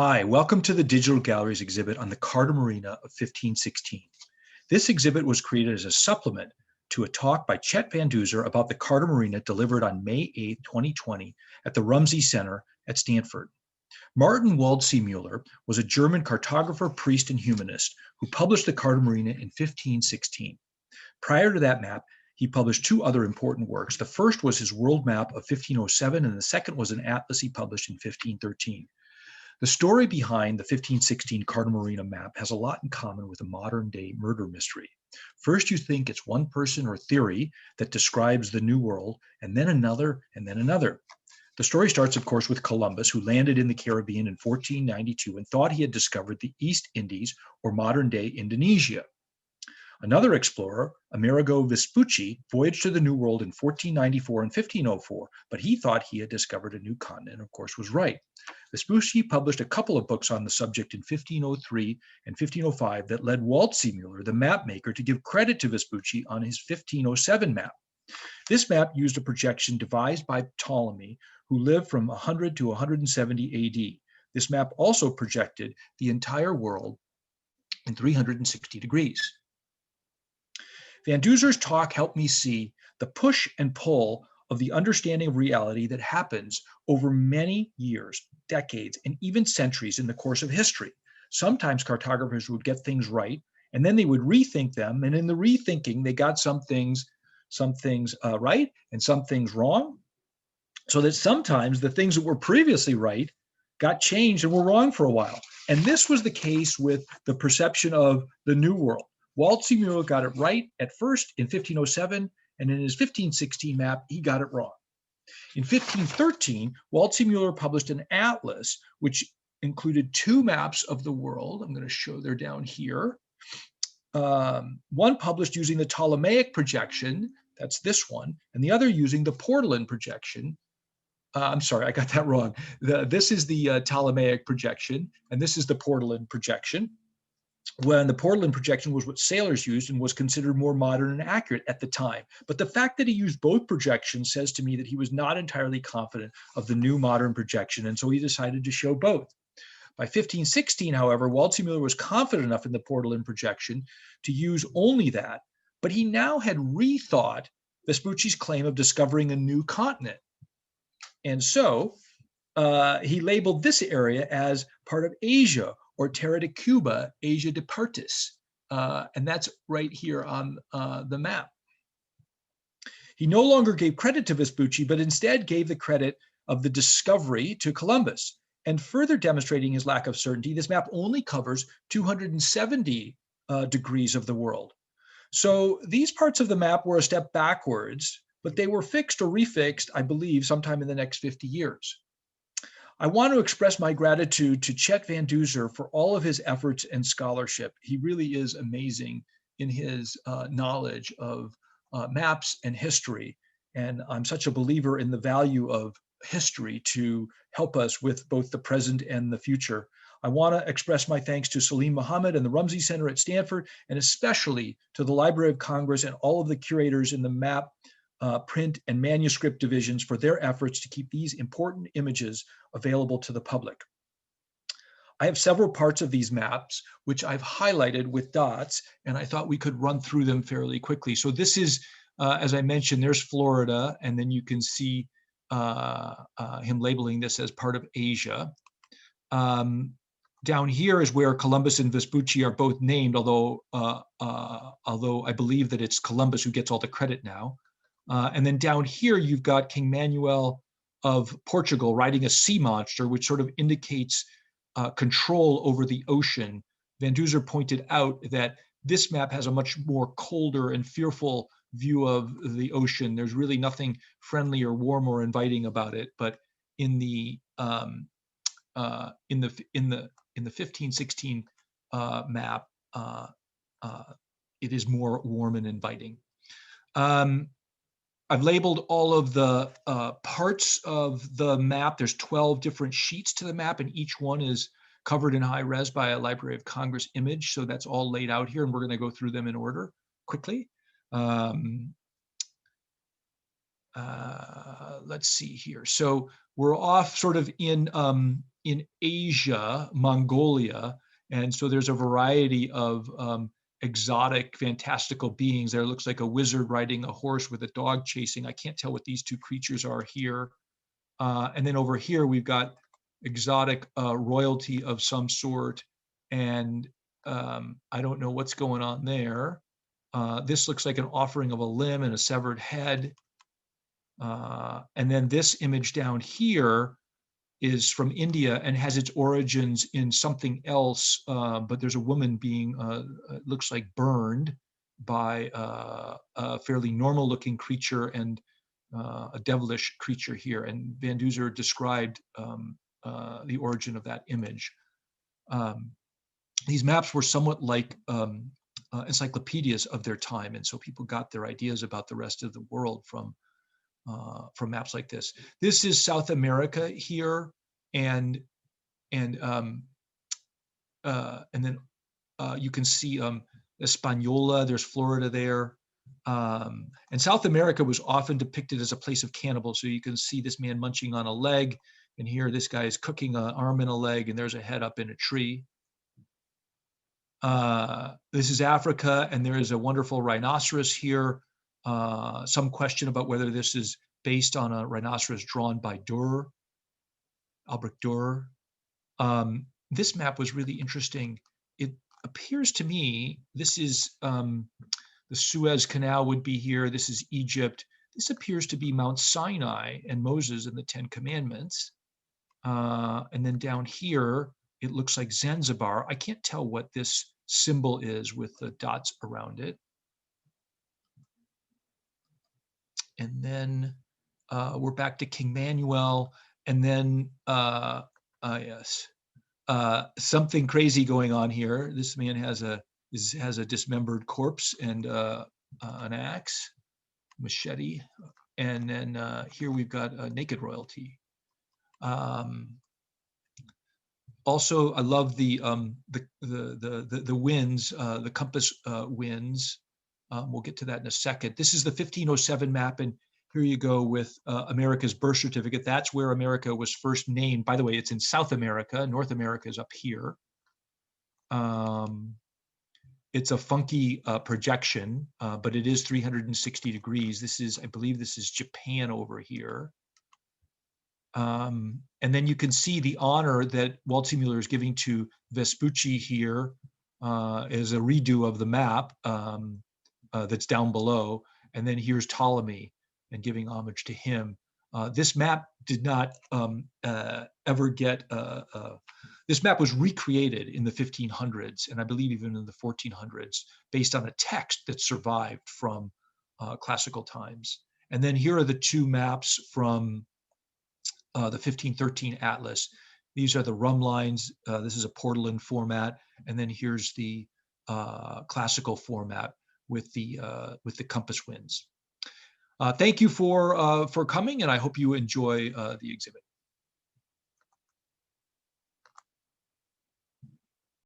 Hi, welcome to the Digital Galleries exhibit on the Carta Marina of 1516. This exhibit was created as a supplement to a talk by Chet Duzer about the Carta Marina delivered on May 8, 2020 at the Rumsey Center at Stanford. Martin Waldseemüller was a German cartographer, priest, and humanist who published the Carta Marina in 1516. Prior to that map, he published two other important works. The first was his world map of 1507, and the second was an atlas he published in 1513. The story behind the 1516 Carta Marina map has a lot in common with a modern-day murder mystery. First, you think it's one person or theory that describes the New World, and then another, and then another. The story starts, of course, with Columbus, who landed in the Caribbean in 1492 and thought he had discovered the East Indies, or modern-day Indonesia. Another explorer, Amerigo Vespucci, voyaged to the New World in 1494 and 1504, but he thought he had discovered a new continent and, of course, was right. Vespucci published a couple of books on the subject in 1503 and 1505 that led Waldseemüller, the map maker, to give credit to Vespucci on his 1507 map. This map used a projection devised by Ptolemy, who lived from 100 to 170 AD. This map also projected the entire world in 360 degrees. Van Duzer's talk helped me see the push and pull of the understanding of reality that happens over many years, decades, and even centuries in the course of history. Sometimes cartographers would get things right, and then they would rethink them, and in the rethinking, they got some things right and some things wrong, so that sometimes the things that were previously right got changed and were wrong for a while. And this was the case with the perception of the New World. Waldseemüller got it right at first in 1507, and in his 1516 map, he got it wrong. In 1513, Waldseemüller published an atlas which included two maps of the world. I'm going to show they're down here. One published using the Ptolemaic projection, that's this one, and the other using the Portolan projection. I'm sorry, I got that wrong. This is the Ptolemaic projection, and this is the Portolan projection. When the Portolan projection was what sailors used and was considered more modern and accurate at the time. But the fact that he used both projections says to me that he was not entirely confident of the new modern projection, and so he decided to show both. By 1516, however, Waldseemüller was confident enough in the Portolan projection to use only that, but he now had rethought Vespucci's claim of discovering a new continent. And so he labeled this area as part of Asia, or Terra de Cuba, Asia de Partis. And that's right here on the map. He no longer gave credit to Vespucci, but instead gave the credit of the discovery to Columbus. And further demonstrating his lack of certainty, this map only covers 270 degrees of the world. So these parts of the map were a step backwards, but they were fixed or refixed, I believe, sometime in the next 50 years. I want to express my gratitude to Chet Van Duzer for all of his efforts and scholarship. He really is amazing in his knowledge of maps and history. And I'm such a believer in the value of history to help us with both the present and the future. I want to express my thanks to Salim Muhammad and the Rumsey Center at Stanford, and especially to the Library of Congress and all of the curators in the map, print, and manuscript divisions for their efforts to keep these important images available to the public. I have several parts of these maps, which I've highlighted with dots, and I thought we could run through them fairly quickly. So this is, as I mentioned, there's Florida, and then you can see him labeling this as part of Asia. Down here is where Columbus and Vespucci are both named, although I believe that it's Columbus who gets all the credit now. And then down here, you've got King Manuel of Portugal riding a sea monster, which sort of indicates control over the ocean. Van Duzer pointed out that this map has a much more colder and fearful view of the ocean. There's really nothing friendly or warm or inviting about it. But in the 1516 map, it is more warm and inviting. I've labeled all of the parts of the map. There's 12 different sheets to the map, and each one is covered in high res by a Library of Congress image. So that's all laid out here, and we're going to go through them in order quickly. Let's see here. So we're off sort of in in Asia, Mongolia. And so there's a variety of exotic, fantastical beings. There looks like a wizard riding a horse with a dog chasing. I can't tell what these two creatures are here. And then over here, we've got exotic royalty of some sort. And I don't know what's going on there. This looks like an offering of a limb and a severed head. And then this image down here is from India and has its origins in something else, but there's a woman being, looks like burned by a fairly normal looking creature and a devilish creature here. And Van Duzer described the origin of that image. These maps were somewhat like encyclopedias of their time, and so people got their ideas about the rest of the world from maps like this. This is South America here, and then you can see Española. There's Florida there, and South America was often depicted as a place of cannibals. So you can see this man munching on a leg, and here this guy is cooking an arm and a leg, and there's a head up in a tree. This is Africa, and there is a wonderful rhinoceros here. Some question about whether this is based on a rhinoceros drawn by Durer, Albrecht Dürer. This map was really interesting. It appears to me, this is the Suez Canal would be here. This is Egypt. This appears to be Mount Sinai and Moses and the Ten Commandments. And then down here, it looks like Zanzibar. I can't tell what this symbol is with the dots around it. And then we're back to King Manuel. And then, yes, something crazy going on here. This man has a dismembered corpse and an axe, machete. And then here we've got naked royalty. Also, I love the winds, the compass winds. We'll get to that in a second. This is the 1507 map, and here you go with America's birth certificate. That's where America was first named. By the way, it's in South America. North America is up here. It's a funky projection, but it is 360 degrees. This is, I believe this is Japan over here. And then you can see the honor that Waldseemüller is giving to Vespucci here is a redo of the map that's down below. And then here's Ptolemy and giving homage to him. This map did not ever get, this map was recreated in the 1500s, and I believe even in the 1400s, based on a text that survived from classical times. And then here are the two maps from the 1513 Atlas. These are the rhumb lines. This is a Portolan format, and then here's the classical format with the compass winds. Thank you for coming, and I hope you enjoy the exhibit.